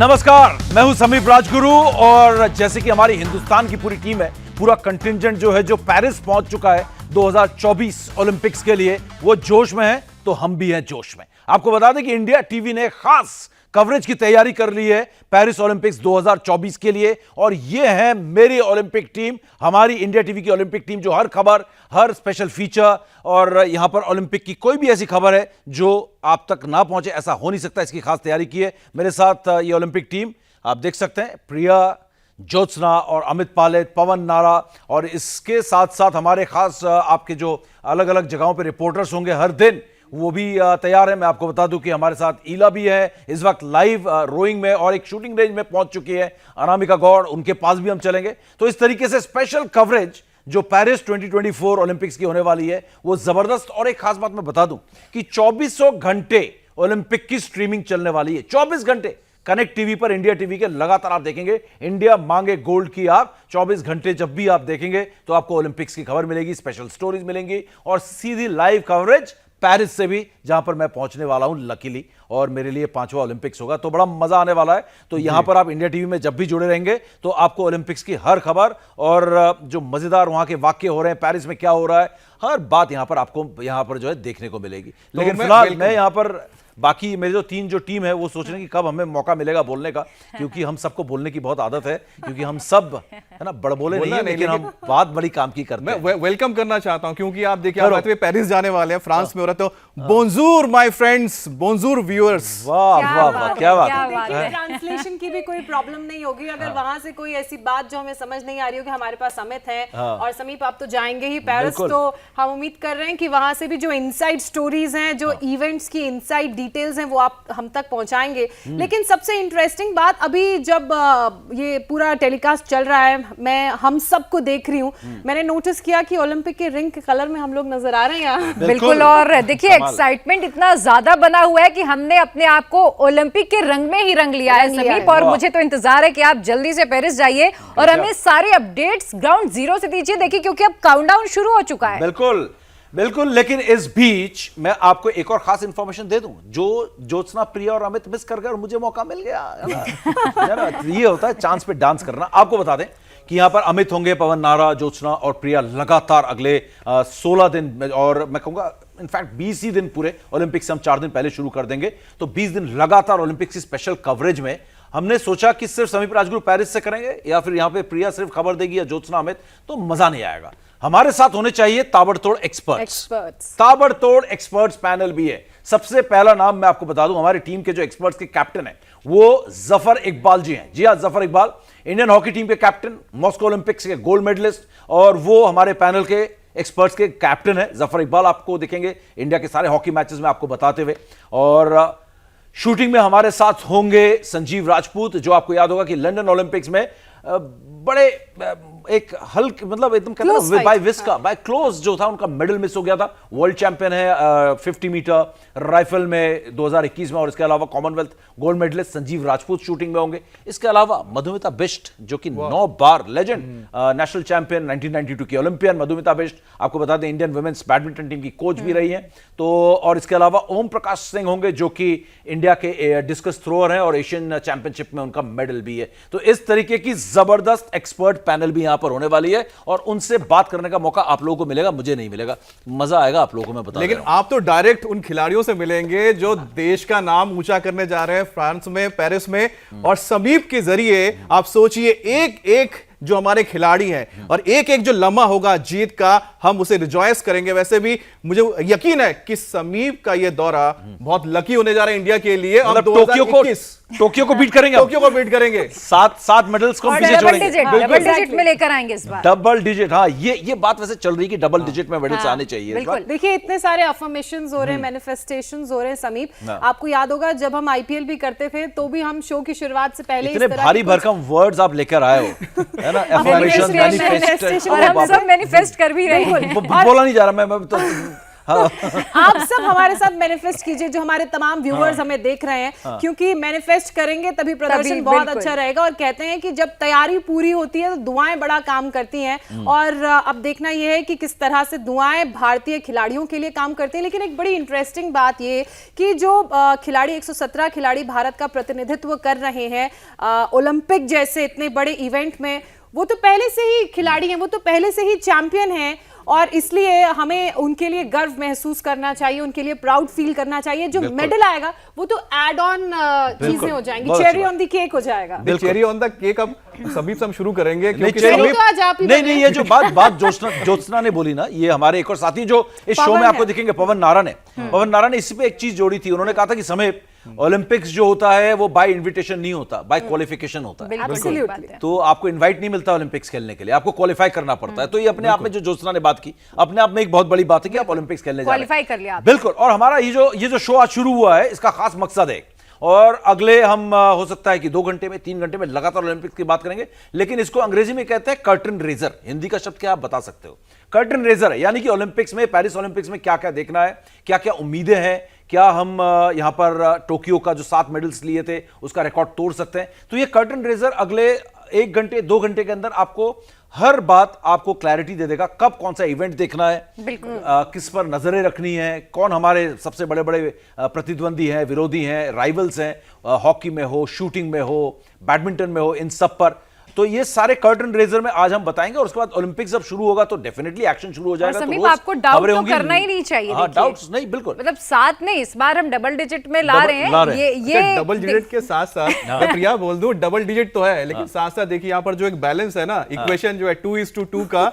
नमस्कार, मैं हूं समीप राजगुरु और जैसे कि हमारी हिंदुस्तान की पूरी टीम है, पूरा कंटिंजेंट जो है जो पेरिस पहुंच चुका है 2024 ओलंपिक्स के लिए, वो जोश में है तो हम भी हैं जोश में। आपको बता दें कि इंडिया टीवी ने खास कवरेज की तैयारी कर ली है पेरिस ओलंपिक्स 2024 के लिए और ये है मेरी ओलंपिक टीम, हमारी इंडिया टीवी की ओलंपिक टीम जो हर खबर, हर स्पेशल फीचर और यहां पर ओलंपिक की कोई भी ऐसी खबर है जो आप तक ना पहुंचे, ऐसा हो नहीं सकता, इसकी खास तैयारी की है। मेरे साथ ये ओलंपिक टीम आप देख सकते हैं, प्रिया, ज्योत्सना और अमित पालेत, पवन नारा और इसके साथ साथ हमारे खास आपके जो अलग अलग जगहों पर रिपोर्टर्स होंगे हर दिन, वो भी तैयार है। मैं आपको बता दूं कि हमारे साथ ईला भी है इस वक्त लाइव रोइंग में और एक शूटिंग रेंज में पहुंच चुकी है अनामिका गौड़, उनके पास भी हम चलेंगे। तो इस तरीके से स्पेशल कवरेज जो पेरिस 2024 ओलंपिक्स की होने वाली है वो जबरदस्त। और एक खास बात मैं बता दूं कि 2400 घंटे ओलंपिक की स्ट्रीमिंग चलने वाली है, 24 घंटे कनेक्ट टीवी पर, इंडिया टीवी के लगातार आप देखेंगे। इंडिया मांगे गोल्ड की आप 24 घंटे जब भी आप देखेंगे तो आपको ओलंपिक्स की खबर मिलेगी, स्पेशल स्टोरीज मिलेंगी और सीधी लाइव कवरेज पेरिस से भी, जहां पर मैं पहुंचने वाला हूं लकीली, और मेरे लिए 5वां ओलंपिक्स होगा तो बड़ा मजा आने वाला है। तो यहां पर आप इंडिया टीवी में जब भी जुड़े रहेंगे तो आपको ओलंपिक्स की हर खबर और जो मजेदार वहां के वाक्य हो रहे हैं, पेरिस में क्या हो रहा है, हर बात यहां पर आपको यहां पर जो है देखने को मिलेगी। लेकिन फिलहाल मैं यहां पर बाकी मेरे जो टीम है वो सोच रहे हैं कि कब हमें मौका मिलेगा बोलने का, क्योंकि हम सबको बोलने की बहुत आदत है, क्योंकि हम सब है ना बड़बोले नहीं है, लेकिन हम बात बड़ी काम की करते हैं। मैं वेलकम करना चाहता हूं क्योंकि आप देखिए आप पेरिस जाने वाले हैं, फ्रांस में हो रहे, तो बोंजूर माय फ्रेंड्स, बोंजूर व्यूअर्स। वाह वाह वाह, क्या बात है। ट्रांसलेशन की भी कोई प्रॉब्लम नहीं होगी अगर वहां से कोई ऐसी बात जो हमें समझ नहीं आ रही हो कि हमारे पास अमित है और समीप आप तो जाएंगे ही पेरिस, तो हम उम्मीद कर रहे हैं कि वहां से भी जो इनसाइड स्टोरीज हैं, जो इवेंट्स की इनसाइड डिटेल्स हैं, वो आप हम तक पहुंचाएंगे। लेकिन सबसे इंटरेस्टिंग बात, अभी जब ये पूरा टेलीकास्ट चल रहा है, मैं हम सबको देख रही हूँ, मैंने नोटिस किया कि ओलंपिक के रिंग के कलर में हम लोग नजर आ रहे हैं यहाँ। बिल्कुल, और देखिए एक्साइटमेंट इतना ज्यादा बना हुआ है कि हमने अपने आप को ओलंपिक के रंग में ही रंग लिया है समीप, और मुझे तो इंतजार है कि आप जल्दी से पेरिस जाइए और हमें सारे अपडेट्स ग्राउंड जीरो से दीजिए। देखिए क्योंकि अब काउंटडाउन शुरू हो चुका है। बिल्कुल बिल्कुल, लेकिन इस बीच मैं आपको एक और खास इंफॉर्मेशन दे दूं, जो ज्योत्सना, प्रिया और अमित मिस कर गए और मुझे मौका मिल गया है ना, ये होता है चांस पे डांस करना। आपको बता दें कि यहां पर अमित होंगे, पवन नारा, ज्योत्सना और प्रिया लगातार अगले 16 दिन, और मैं कहूंगा इनफैक्ट 20 ही दिन पूरे, ओलंपिक से हम 4 दिन पहले शुरू कर देंगे, तो 20 दिन लगातार ओलंपिक की स्पेशल कवरेज में हमने सोचा कि सिर्फ समीप राजगुरु पेरिस से करेंगे या फिर यहां पे प्रिया सिर्फ खबर देगी या ज्योत्सना अमित, तो मजा नहीं आएगा। हमारे साथ होने चाहिए ताबड़तोड़ एक्सपर्ट्स। ताबड़तोड़ एक्सपर्ट्स पैनल भी है। सबसे पहला नाम मैं आपको बता दूं, हमारी टीम के जो एक्सपर्ट्स के कैप्टन हैं वो जफर इकबाल जी हैं। जी हां, Zafar Iqbal Indian hockey team के कैप्टन, मॉस्को ओलंपिक्स के गोल्ड मेडलिस्ट, और वो हमारे पैनल के एक्सपर्ट्स के कैप्टन है। जफर इकबाल आपको दिखेंगे इंडिया के सारे हॉकी मैचेस में आपको बताते हुए। और शूटिंग में हमारे साथ होंगे संजीव राजपूत, जो आपको याद होगा कि लंदन ओलंपिक्स में बड़े एक हल्क मतलब एकदम कहते हैं बाय विस्का, बाय क्लोज जो था, उनका मेडल मिस हो गया था। वर्ल्ड चैंपियन है 50 मीटर राइफल में 2021 में, और इसके अलावा Commonwealth gold medalist Sanjeev Rajput shooting में होंगे। इसके अलावा मधुमिता बिष्ट, जो कि 9 बार लेजेंड नेशनल चैंपियन, 1992 की ओलंपियन मधुमिता बिष्ट, आपको बता दें इंडियन वुमेन्स बैडमिंटन टीम की कोच भी रही हैं। तो और इसके अलावा ओम प्रकाश सिंह होंगे, जो कि इंडिया के डिस्कस थ्रोअर हैं और एशियन चैंपियनशिप में उनका मेडल भी है। तो इस तरीके की जबरदस्त एक्सपर्ट पैनल भी यहां पर होने वाली है और उनसे बात करने का मौका आप लोगों को मिलेगा, मुझे नहीं मिलेगा। मजा आएगा आप लोगों को मैं बता, लेकिन आप तो डायरेक्ट उन खिलाड़ियों से मिलेंगे जो देश का नाम ऊंचा करने जा रहे हैं फ्रांस में, पेरिस में, और समीप के जरिए आप सोचिए एक एक जो हमारे खिलाड़ी हैं और एक एक जो लम्हा होगा जीत का, हम उसे रिजॉयस करेंगे। वैसे भी मुझे यकीन है कि समीप का ये दौरा बहुत लकी होने जा रहा है इंडिया के लिए। मतलब टोक्यो को बीट करेंगे, टोक्यो को बीट करेंगे, 7 मेडल्स को पीछे छोड़ेंगे, डबल डिजिट में लेकर आएंगे इस बार। डबल डिजिट, हाँ ये बात वैसे चल रही है कि डबल डिजिट में मेडल्स आने चाहिए इस बार। देखिए इतने सारे अफर्मेशंस हो रहे हैं, मैनिफेस्टेशंस हो रहे हैं समीप। आपको याद होगा जब हम आईपीएल भी करते थे तो भी हम शो की शुरुआत से पहले इतने भारी भरकम वर्ड्स आप लेकर आए हो, है ना, अफर्मेशन, मैनिफेस्टेशन, और हम सब मैनिफेस्ट कर भी रहे हैं। बोला नहीं जा रहा मैं तो आप सब हमारे साथ मैनिफेस्ट कीजिए, जो हमारे तमाम व्यूअर्स हमें देख रहे हैं, क्योंकि मैनिफेस्ट करेंगे तभी प्रदर्शन बहुत अच्छा रहेगा। और कहते हैं कि जब तैयारी पूरी होती है तो दुआएं बड़ा काम करती हैं, और अब देखना यह है कि किस तरह से दुआएं भारतीय खिलाड़ियों के लिए काम करती हैं। लेकिन एक बड़ी इंटरेस्टिंग बात ये कि जो खिलाड़ी 117 खिलाड़ी भारत का प्रतिनिधित्व कर रहे हैं ओलंपिक जैसे इतने बड़े इवेंट में, वो तो पहले से ही खिलाड़ी हैं, वो तो पहले से ही चैंपियन हैं, और इसलिए हमें उनके लिए गर्व महसूस करना चाहिए, उनके लिए प्राउड फील करना चाहिए। जो मेडल आएगा वो तो एड ऑन चीजें हो जाएंगी, चेरी ऑन द केक हो जाएगा। चेरी ऑन द केक अब समीप से हम शुरू करेंगे, क्योंकि तो आज आप ही नहीं, ये जो बात ज्योत्सना ने बोली ना, ये हमारे एक और साथी जो इस शो में आपको दिखेंगे, पवन नारा ने इसी पे एक चीज जोड़ी थी। उन्होंने कहा था कि समय ओलंपिक्स जो होता है वो बाय इनविटेशन नहीं होता, बाय क्वालिफिकेशन होता है। तो आपको इनवाइट नहीं मिलता ओलंपिक्स खेलने के लिए, आपको क्वालिफाई करना पड़ता है। तो ये अपने आप में जो ज्योत्सना ने बात की, अपने आप में एक बहुत बड़ी बात है कि आप ओलंपिक्स खेलने जा रहे हैं, क्वालिफाई कर लिया। बिल्कुल। और हमारा ये जो शो आज शुरू हुआ है, इसका खास मकसद है, और अगले हम हो सकता है कि 2 घंटे में 3 घंटे में लगातार ओलंपिक्स की बात करेंगे, लेकिन इसको अंग्रेजी में कहते हैं कर्टन रेजर। हिंदी का शब्द क्या आप बता सकते हो? कर्टन रेजर, यानी कि ओलंपिक्स में, पेरिस ओलंपिक्स में क्या क्या देखना है, क्या क्या उम्मीदें हैं, क्या हम यहां पर टोक्यो का जो 7 मेडल्स लिए थे उसका रिकॉर्ड तोड़ सकते हैं। तो ये कर्टन रेजर अगले 1 घंटे 2 घंटे के अंदर आपको हर बात आपको क्लैरिटी दे देगा, कब कौन सा इवेंट देखना है, किस पर नजरें रखनी है, कौन हमारे सबसे बड़े बड़े प्रतिद्वंदी हैं, विरोधी हैं, राइवल्स हैं, हॉकी में हो, शूटिंग में हो, बैडमिंटन में हो, इन सब पर। तो ये सारे कर्टन रेजर में आज हम बताएंगे, और उसके बाद ओलंपिक्स जब शुरू होगा तो डेफिनेटली एक्शन शुरू हो जाएगा। तो समीप, आपको डाउट तो करना ही नहीं चाहिए। हाँ, डाउट्स नहीं, बिल्कुल। मतलब 7 नहीं, इस बार हम डबल डिजिट में ला रहे हैं। ये डबल डिजिट के साथ साथ मैं प्रिया बोल दूं, डबल डिजिट तो है, लेकिन साथ साथ देखिए यहाँ पर जो एक बैलेंस है ना, इक्वेशन जो है 2:2 का,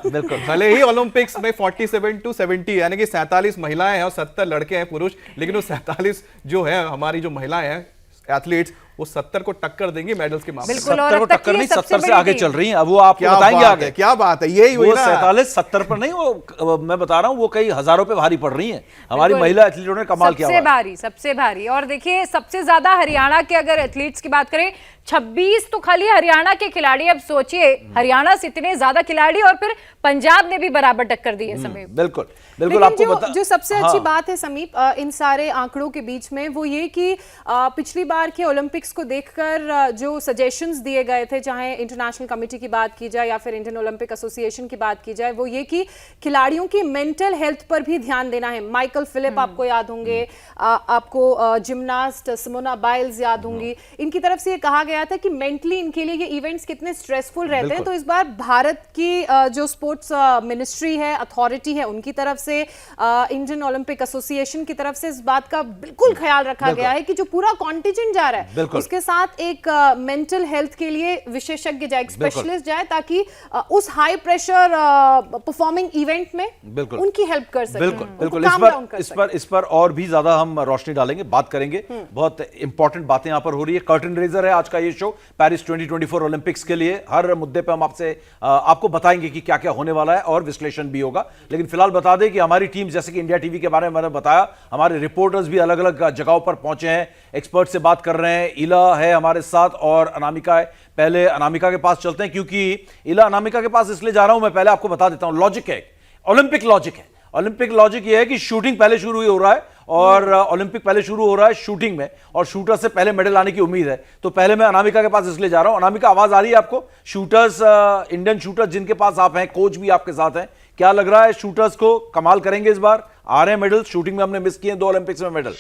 भले ही ओलंपिक्स में 47-70 यानी कि 47 महिलाएं हैं और 70 लड़के हैं पुरुष, लेकिन वो 47 जो है हमारी जो महिलाएं हैं एथलीट्स, वो 70 को टक्कर देंगे मेडल्स के मामले में। 70 को टक्कर नहीं, 70 से आगे चल रही हैं। अब वो आपको बताएंगे आगे। क्या बात है, यही हुई ना। 47 70 पर नहीं, वो मैं बता रहा हूं, वो कई हजारों पे भारी पड़ रही हैं। हमारी महिला एथलीटों ने कमाल किया। सबसे भारी। और देखिए, सबसे ज्यादा हरियाणा के अगर एथलीट्स की बात करें, 26 तो खाली हरियाणा के खिलाड़ी। अब सोचिए, हरियाणा से इतने ज्यादा खिलाड़ी, और फिर पंजाब ने भी बराबर टक्कर दी है समीप। बिल्कुल बिल्कुल। आपको जो सबसे अच्छी बात है समीप इन सारे आंकड़ों के बीच में, वो ये कि पिछली बार के ओलंपिक्स को देखकर जो सजेशंस दिए गए थे, चाहे इंटरनेशनल कमेटी की बात की जाए या फिर इंडियन ओलंपिक एसोसिएशन की बात की जाए, वो ये कि खिलाड़ियों की मेंटल हेल्थ पर भी ध्यान देना है। माइकल फिलिप आपको याद होंगे, आपको जिम्नास्ट सिमोना बाइल्स याद होंगी। इनकी तरफ से ये कहा गया था कि मेंटली इनके लिए ये इवेंट्स कितने स्ट्रेसफुल रहते हैं। तो इस बार भारत की जो स्पोर्ट्स मिनिस्ट्री है, अथॉरिटी है, उनकी तरफ से, इंडियन ओलंपिक एसोसिएशन की तरफ से इस बात का बिल्कुल ख्याल रखा गया है कि जो पूरा कॉन्टिजेंट जा रहा है उसके साथ एक मेंटल हेल्थ के लिए विशेषज्ञ जाए, एक स्पेशलिस्ट जाए, ताकि उस हाई प्रेशर परफॉर्मिंग इवेंट में उनकी हेल्प कर सके। बिल्कुल। इस पर और भी ज्यादा हम रोशनी डालेंगे, बात करेंगे। बहुत इंपॉर्टेंट बातें यहां पर हो रही है। कर्टन रेजर है आज का ये शो पेरिस 2024 ओलंपिक्स के लिए। हर मुद्दे पर हम आपको बताएंगे कि क्या क्या होने वाला है, और विश्लेषण भी होगा। लेकिन फिलहाल बता दें कि हमारी टीम, जैसे कि इंडिया टीवी के बारे में मैंने बताया, हमारे रिपोर्टर्स भी अलग अलग जगहों पर पहुंचे हैं, एक्सपर्ट से बात कर रहे हैं। इला है हमारे साथ और अनामिका है। पहले अनामिका के पास चलते हैं, क्योंकि इला अनामिका के पास इसलिए जा रहा हूं, मैं पहले आपको बता देता हूं। लॉजिक है, ओलंपिक लॉजिक है। ओलंपिक लॉजिक ये है कि शूटिंग पहले शुरू हो रहा है, और ओलंपिक पहले शुरू हो रहा है शूटिंग में, और शूटर से पहले मेडल आने की उम्मीद है। तो पहले मैं अनामिका के पास इसलिए जा रहा हूं। अनामिका, आवाज आ रही है आपको? शूटर्स, इंडियन शूटर्स जिनके पास आप हैं, कोच भी आपके साथ हैं, क्या लग रहा है शूटर्स को कमाल करेंगे इस बार? आ रहे हैं मेडल? शूटिंग में हमने मिस किए 2 ओलंपिक्स में मेडल।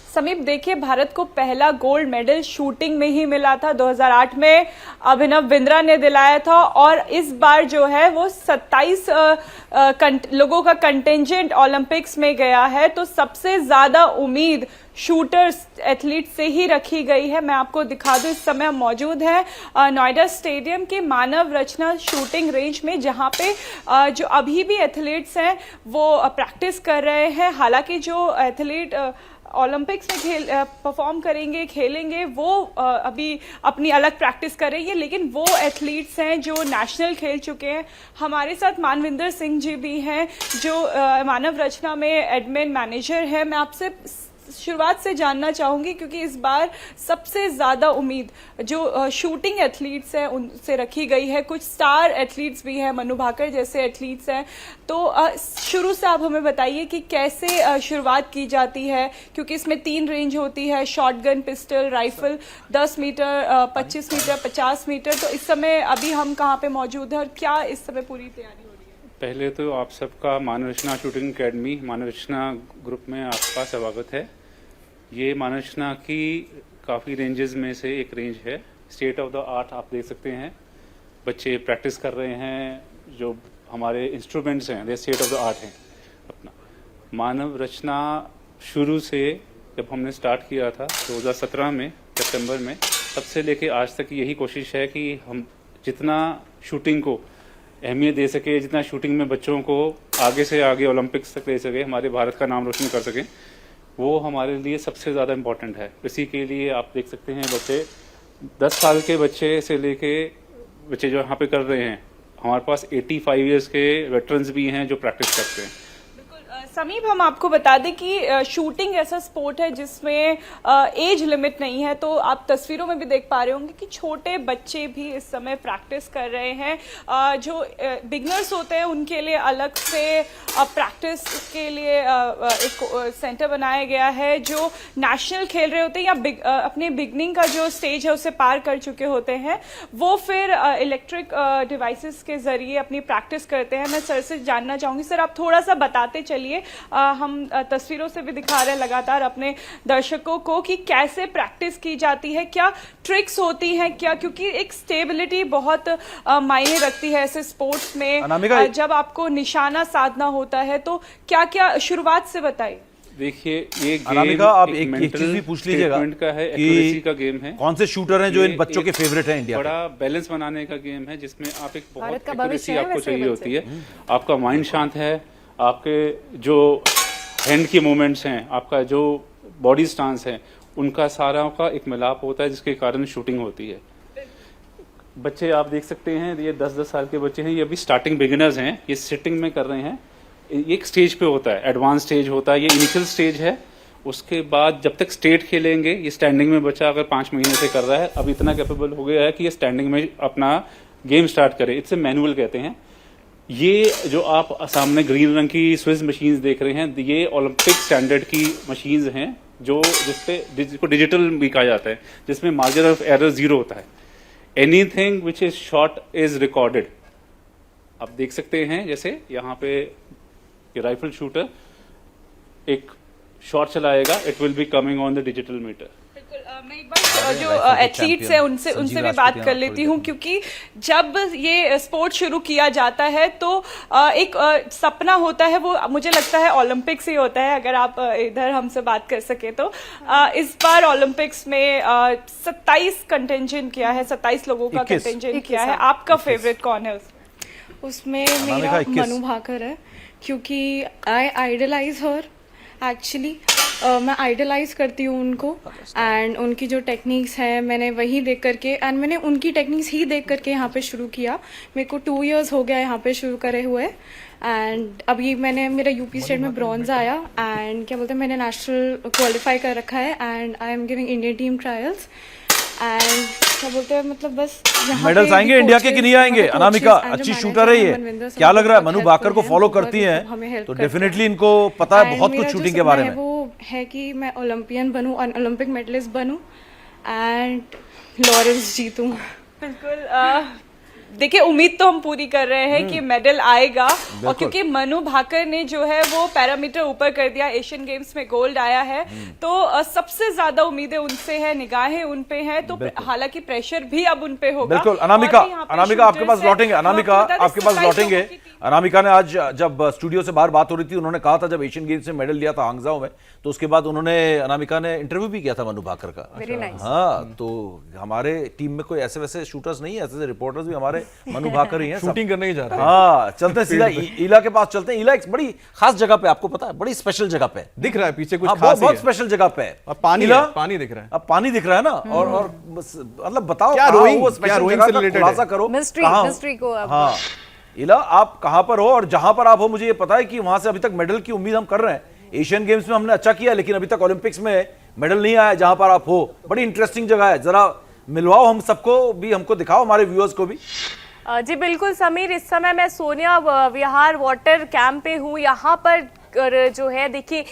समीप, देखिए, भारत को पहला गोल्ड मेडल शूटिंग में ही मिला था। 2008 में अभिनव बिंद्रा ने दिलाया था, और इस बार जो है वो 27 लोगों का कंटिंजेंट ओलंपिक्स में गया है। तो सबसे ज्यादा उम्मीद शूटर्स एथलीट से ही रखी गई है। मैं आपको दिखा दूं, इस समय हम मौजूद हैं नोएडा स्टेडियम के मानव रचना शूटिंग रेंज में, जहां पे जो अभी भी एथलीट्स हैं वो प्रैक्टिस कर रहे हैं। हालांकि जो एथलीट ओलंपिक्स में परफॉर्म करेंगे, खेलेंगे, वो अभी अपनी अलग प्रैक्टिस करेंगे, लेकिन वो एथलीट्स हैं जो नेशनल खेल चुके हैं। हमारे साथ मानविंदर सिंह जी भी हैं, जो मानव रचना में एडमिन मैनेजर है। मैं आपसे शुरुआत से जानना चाहूंगी, क्योंकि इस बार सबसे ज्यादा उम्मीद जो शूटिंग एथलीट्स हैं उनसे रखी गई है। कुछ स्टार एथलीट्स भी हैं, मनु भाकर जैसे एथलीट्स हैं। तो शुरू से आप हमें बताइए कि कैसे शुरुआत की जाती है, क्योंकि इसमें 3 रेंज होती है, shotgun, pistol, rifle, 10 metre, 25 metre, 50 metre. तो इस समय अभी हम कहाँ पे मौजूद हैं और क्या इस समय पूरी तैयारी हो रही है? पहले तो आप सबका मानव रचना शूटिंग एकेडमी मानव रचना ग्रुप में आपका स्वागत है। ये मानव रचना की काफ़ी रेंजेस में से एक रेंज है। स्टेट ऑफ द आर्ट आप देख सकते हैं, बच्चे प्रैक्टिस कर रहे हैं, जो हमारे इंस्ट्रूमेंट्स हैं ये स्टेट ऑफ द आर्ट हैं अपना। मानव रचना शुरू से जब हमने स्टार्ट किया था 2017 में सितंबर में, तब से लेके आज तक यही कोशिश है कि हम जितना शूटिंग को अहमियत दे सके, जितना शूटिंग में बच्चों को आगे से आगे ओलंपिक्स तक ले सके, हमारे भारत का नाम रोशन कर सकें, वो हमारे लिए सबसे ज़्यादा इम्पोर्टेंट है। इसी के लिए आप देख सकते हैं बच्चे 10 साल के बच्चे से लेके बच्चे जो यहाँ पे कर रहे हैं, हमारे पास 85 इयर्स के वेटरन्स भी हैं जो प्रैक्टिस करते हैं। समीप, हम आपको बता दें कि शूटिंग ऐसा स्पोर्ट है जिसमें एज लिमिट नहीं है। तो आप तस्वीरों में भी देख पा रहे होंगे कि छोटे बच्चे भी इस समय प्रैक्टिस कर रहे हैं। जो बिगनर्स होते हैं उनके लिए अलग से प्रैक्टिस के लिए एक सेंटर बनाया गया है। जो नेशनल खेल रहे होते हैं या अपने बिगनिंग का जो स्टेज है उसे पार कर चुके होते हैं, वो फिर इलेक्ट्रिक डिवाइसेस के जरिए अपनी प्रैक्टिस करते हैं। मैं सर से जानना चाहूँगी, सर आप थोड़ा सा बताते चलिए, हम तस्वीरों से भी दिखा रहे हैं लगातार अपने दर्शकों को कि कैसे प्रैक्टिस की जाती है, क्या ट्रिक्स होती हैं क्या, क्योंकि एक स्टेबिलिटी बहुत मायने रखती है ऐसे स्पोर्ट्स में। जब आपको निशाना साधना होता है तो क्या क्या, शुरुआत से बताइए। देखिए, ये गेम आप एक चीज भी पूछ लीजिएगा का है, एक्यूरेसी का गेम है। कौन से शूटर हैं जो इन बच्चों के फेवरेट हैं इंडिया? बड़ा बैलेंस बनाने का गेम है जिसमें आप एक बहुत एक्यूरेसी आपको चाहिए होती है। आपका माइंड शांत है, आपके जो हैंड की मूवमेंट्स हैं, आपका जो बॉडी स्टांस है, उनका सारा का एक मिलाप होता है जिसके कारण शूटिंग होती है। बच्चे आप देख सकते हैं, ये 10-10 साल के बच्चे हैं, ये अभी स्टार्टिंग बिगिनर्स हैं, ये सिटिंग में कर रहे हैं। एक स्टेज पे होता है, एडवांस स्टेज होता है, ये इनिशियल स्टेज है। उसके बाद जब तक स्टेट खेलेंगे, ये स्टैंडिंग में बच्चा अगर 5 महीने से कर रहा है, अब इतना कैपेबल हो गया है कि ये स्टैंडिंग में अपना गेम स्टार्ट करे। इट्स मैनुअल कहते हैं। ये जो आप सामने ग्रीन रंग की स्विस मशीन्स देख रहे हैं, ये ओलंपिक स्टैंडर्ड की मशीन्स हैं, जो जिसको डिजिटल भी कहा जाता है, जिसमें मार्जिन ऑफ एरर 0 होता है। Anything which is shot is recorded. आप देख सकते हैं, जैसे यहाँ पे ये राइफल शूटर एक शॉट चलाएगा, it will be coming on the digital meter. मैं एक बार जो एथलीट्स हैं उनसे भी बात कर लेती हूँ, क्योंकि जब ये स्पोर्ट शुरू किया जाता है तो एक सपना होता है, वो मुझे लगता है ओलंपिक्स ही होता है। अगर आप इधर हमसे बात कर सके तो इस बार ओलंपिक्स में 27 कंटेंजेंट किया है, 27 लोगों का कंटेंजेंट किया है। आपका फेवरेट कौन है उसमें? मेरा मनु भाकर है, क्योंकि आई आइडलाइज हर एक्चुअली। मैं आइडलाइज करती हूँ उनको, एंड उनकी जो टेक्निक्स हैं मैंने वही देख करके, एंड मैंने उनकी टेक्निक्स ही देख करके यहाँ पे शुरू किया। मेरे को 2 इयर्स हो गया यहाँ पे शुरू करे हुए, एंड अभी मेरा यूपी स्टेट में ब्रॉन्ज आया, एंड क्या बोलते हैं, मैंने नेशनल क्वालिफाई कर रखा है, and I am giving Indian team trials. And क्या बोलते हैं, मतलब बस मेडल्स आएंगे इंडिया के कि नहीं आएंगे? अनामिका अच्छी शूटर है ये, क्या लग रहा है? मनु भाकर को फॉलो करती हैं तो डेफिनेटली इनको पता है बहुत कुछ शूटिंग के बारे में। वो है कि मैं ओलंपियन बनूं, ओलंपिक मेडलिस्ट बनूं एंड लॉरेंस जीतूं। बिल्कुल। देखिए, उम्मीद तो हम पूरी कर रहे हैं कि मेडल आएगा, और क्योंकि मनु भाकर ने जो है वो पैरामीटर ऊपर कर दिया, एशियन गेम्स में गोल्ड आया है, तो सबसे ज्यादा उम्मीदें उनसे है, निगाहें उन पे है। तो हालांकि प्रेशर भी अब उन पे होगा। बिल्कुल। अनामिका आपके पास लौटेंगे। अनामिका आपके पास लौटेंगे। अनामिका ने आज जब स्टूडियो से बाहर बात हो रही थी, उन्होंने कहा था जब एशियन गेम्स में मेडल लिया था हांगझाओ में, तो उसके बाद अनामिका ने इंटरव्यू भी किया था मनु भाकर का। हाँ, तो हमारे टीम में कोई ऐसे वैसे शूटर्स नहीं है, ऐसे रिपोर्टर्स भी हमारे मनु भाकर ही हैं। शूटिंग करने ही जा रहे हैं। हाँ, चलते हैं सीधा ईला के पास चलते हैं। ईला एक बड़ी खास जगह पे, आपको पता है, बड़ी स्पेशल जगह पे दिख रहा है पीछे कुछ खास, बहुत स्पेशल जगह पे है। पानी दिख रहा है। अब पानी दिख रहा है ना, और मतलब बताओ क्या रोइंग से रिलेटेड खुलासा करो। मिस्ट्री को। हाँ ईला, आप कहां पर हो? और जहां पर आप हो, मुझे ये पता है कि वहां से अभी तक मेडल की उम्मीद हम कर रहे हैं। एशियन गेम्स में हमने अच्छा किया, लेकिन अभी तक ओलंपिक्स में मेडल नहीं आया जहां पर आप हो। बड़ी इंटरेस्टिंग जगह है, जरा मिलवाओ हम सबको भी, हमको दिखाओ, हमारे व्यूअर्स को भी। जी बिल्कुल समीर, इस समय मैं सोनिया विहार वाटर कैंप पे हूँ। यहाँ पर जो है देखिए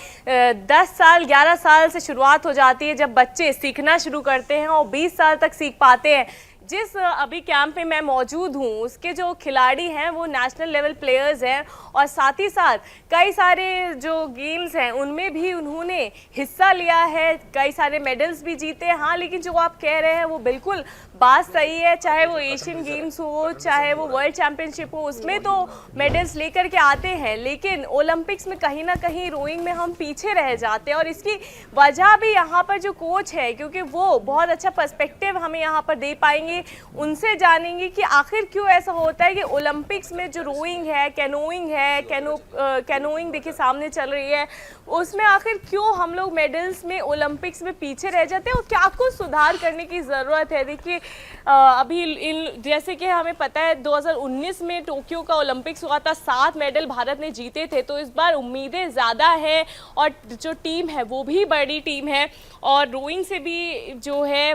10 साल 11 साल से शुरुआत हो जाती है जब बच्चे सीखना शुरू करते हैं और 20 साल तक सीख पाते हैं। जिस अभी कैंप में मैं मौजूद हूँ उसके जो खिलाड़ी हैं वो नेशनल लेवल प्लेयर्स हैं और साथ ही साथ कई सारे जो गेम्स हैं उनमें भी उन्होंने हिस्सा लिया है, कई सारे मेडल्स भी जीते हैं। हाँ, लेकिन जो आप कह रहे हैं वो बिल्कुल बात सही है, चाहे वो एशियन गेम्स हो चाहे वो वर्ल्ड चैंपियनशिप हो, उसमें तो मेडल्स लेकर के आते हैं, लेकिन ओलंपिक्स में कहीं ना कहीं रोइंग में हम पीछे रह जाते हैं। और इसकी वजह भी यहाँ पर जो कोच है, क्योंकि वो बहुत अच्छा पर्सपेक्टिव हमें यहाँ पर दे पाएंगे, उनसे जानेंगे कि आखिर क्यों ऐसा होता है कि ओलंपिक्स में जो रोइंग है, कैनोइंग है, कैनोइंग देखिए सामने चल रही है, उसमें आखिर क्यों हम लोग मेडल्स में ओलंपिक्स में पीछे रह जाते हैं और क्या कुछ सुधार करने की ज़रूरत है। देखिए अभी जैसे कि हमें पता है 2019 में टोक्यो का ओलंपिक्स हुआ था, 7 मेडल भारत ने जीते थे, तो इस बार उम्मीदें ज़्यादा हैं और जो टीम है वो भी बड़ी टीम है। और रोइंग से भी जो है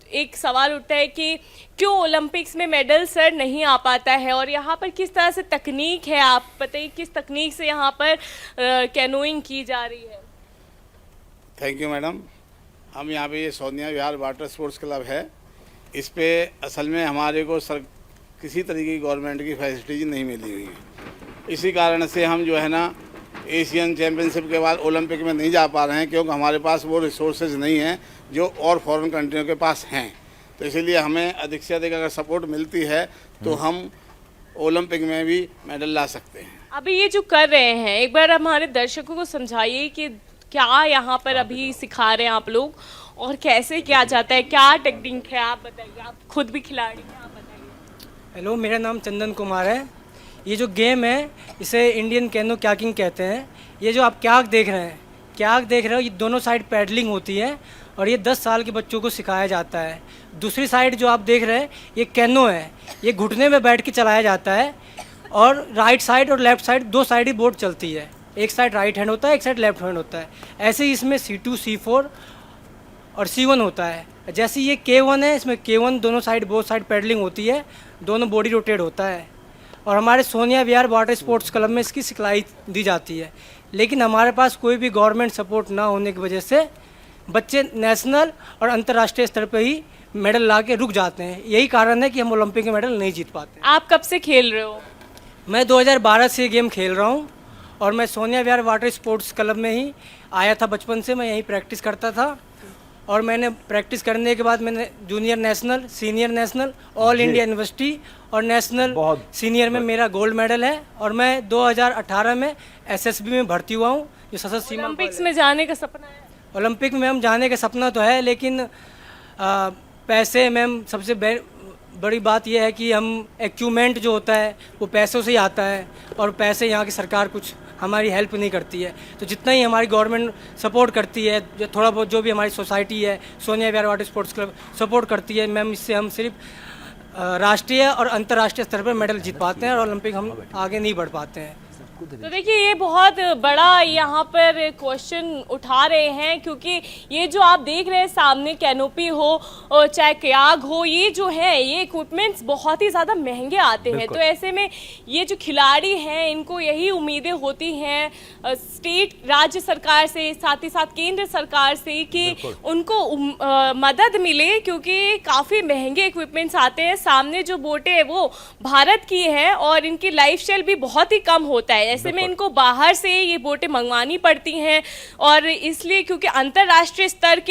एक सवाल उठता है कि क्यों ओलंपिक्स में मेडल सर नहीं आ पाता है और यहाँ पर किस तरह से तकनीक है, आप बताइए किस तकनीक से यहाँ पर कैनोइंग की जा रही है। Thank you madam. हम यहाँ पे ये सोनिया विहार वाटर स्पोर्ट्स क्लब है, इस पे असल में हमारे को किसी तरीके की गवर्नमेंट की फैसिलिटीज नहीं मिली हुई है। इसी कारण से हम जो है ना एशियन चैम्पियनशिप के बाद ओलंपिक में नहीं जा पा रहे हैं, क्योंकि हमारे पास वो रिसोर्सेज नहीं हैं जो और फॉरेन कंट्रियों के पास हैं। तो इसीलिए हमें अधिक से अधिक अगर सपोर्ट मिलती है तो हम ओलंपिक में भी मेडल ला सकते हैं। अभी ये जो कर रहे हैं, एक बार हमारे दर्शकों को समझाइए कि क्या यहाँ पर अभी सिखा रहे हैं आप लोग और कैसे किया जाता है, क्या टेक्निक है, आप बताइए, आप खुद भी खिलाड़ी हैं, आप बताइए। हेलो, मेरा नाम चंदन कुमार है। ये जो गेम है इसे इंडियन कैनो क्याकिंग कहते हैं। ये जो आप क्याक देख रहे हो, ये दोनों साइड पैडलिंग होती है और ये 10 साल के बच्चों को सिखाया जाता है। दूसरी साइड जो आप देख रहे हैं ये कैनो है, ये घुटने में बैठ के चलाया जाता है और राइट साइड और लेफ्ट साइड 2 साइड ही बोट चलती है, एक साइड राइट हैंड होता है, एक साइड लेफ्ट हैंड होता है। ऐसे ही इसमें C2, C4 और C1 होता है। जैसे ये K1 है, इसमें K1 दोनों साइड बोथ साइड पैडलिंग होती है, दोनों बॉडी रोटेट होता है और हमारे सोनिया विहार वाटर स्पोर्ट्स क्लब में इसकी सिखलाई दी जाती है। लेकिन हमारे पास कोई भी गवर्नमेंट सपोर्ट ना होने की वजह से बच्चे नेशनल और अंतर्राष्ट्रीय स्तर पर ही मेडल ला के रुक जाते हैं। यही कारण है कि हम ओलंपिक में मेडल नहीं जीत पाते। आप कब से खेल रहे हो? मैं 2012 से ये गेम खेल रहा हूँ और मैं सोनिया विहार वाटर स्पोर्ट्स क्लब में ही आया था। बचपन से मैं यहीं प्रैक्टिस करता था और मैंने प्रैक्टिस करने के बाद मैंने junior national, senior national, all India university और नेशनल सीनियर में मेरा गोल्ड मेडल है और मैं 2018 में SSB में भर्ती हुआ हूँ, जो सशस्त्र सीमा। ओलंपिक्स में जाने का सपना है? ओलंपिक में हम जाने का सपना तो है, लेकिन पैसे मैम सबसे बड़ी बात यह है कि हम इक्विपमेंट जो होता है वो पैसों से ही आता है और पैसे यहाँ की सरकार कुछ हमारी हेल्प नहीं करती है। तो जितना ही हमारी गवर्नमेंट सपोर्ट करती है, जो थोड़ा बहुत जो भी हमारी सोसाइटी है, सोनिया विहार वाटर स्पोर्ट्स क्लब सपोर्ट करती है मैम, इससे हम सिर्फ राष्ट्रीय और अंतर्राष्ट्रीय स्तर पर मेडल जीत पाते हैं और ओलंपिक हम आगे नहीं बढ़ पाते हैं। तो देखिए ये बहुत बड़ा यहाँ पर क्वेश्चन उठा रहे हैं, क्योंकि ये जो आप देख रहे हैं सामने कैनोपी हो और चाहे कयाक हो, ये जो है ये इक्विपमेंट्स बहुत ही ज़्यादा महंगे आते हैं। तो ऐसे में ये जो खिलाड़ी हैं इनको यही उम्मीदें होती हैं स्टेट राज्य सरकार से, साथ ही साथ केंद्र सरकार से कि उनको मदद मिले, क्योंकि काफ़ी महंगे इक्विपमेंट्स आते हैं। सामने जो बोटें हैं वो भारत की है और इनकी लाइफ स्टाइल भी बहुत ही कम होता है। ऐसे में इनको बाहर से ये बोटें मंगवानी पड़ती हैं और इसलिए क्योंकि अंतर्राष्ट्रीय स्तर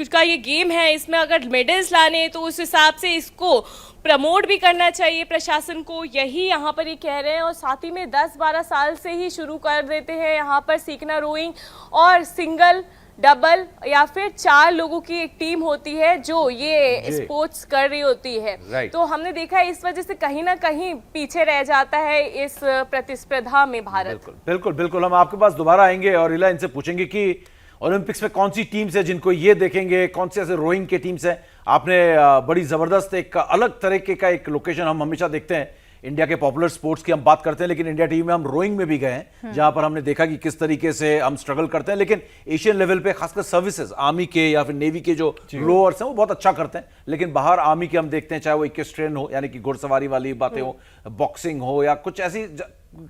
का ये गेम है, इसमें अगर मेडल्स लाने तो उस हिसाब से इसको प्रमोट भी करना चाहिए प्रशासन को, यही यहाँ पर ये कह रहे हैं। और साथ ही में 10-12 साल से ही शुरू कर देते हैं यहाँ पर सीखना रोइंग, और सिंगल, डबल या फिर 4 लोगों की एक टीम होती है जो ये स्पोर्ट्स कर रही होती है। तो हमने देखा है इस वजह से कहीं ना कहीं पीछे रह जाता है इस प्रतिस्पर्धा में भारत। बिल्कुल बिल्कुल, हम आपके पास दोबारा आएंगे और इला इनसे पूछेंगे कि ओलंपिक्स में कौन सी टीम्स है जिनको ये देखेंगे, कौन से ऐसे रोइंग के टीम्स हैं। आपने बड़ी जबरदस्त एक अलग तरीके का एक लोकेशन हम हमेशा देखते हैं इंडिया के पॉपुलर स्पोर्ट्स की हम बात करते हैं, लेकिन इंडिया टीवी में हम रोइंग में भी गए हैं, जहां पर हमने देखा कि किस तरीके से हम स्ट्रगल करते हैं। लेकिन एशियन लेवल पे खासकर सर्विसेज आर्मी के या फिर नेवी के जो रोअर्स हैं वो बहुत अच्छा करते हैं, लेकिन बाहर आर्मी के हम देखते हैं, चाहे वो इक्वेस्ट्रियन हो यानी कि घुड़सवारी वाली बातें हो, बॉक्सिंग हो या कुछ ऐसी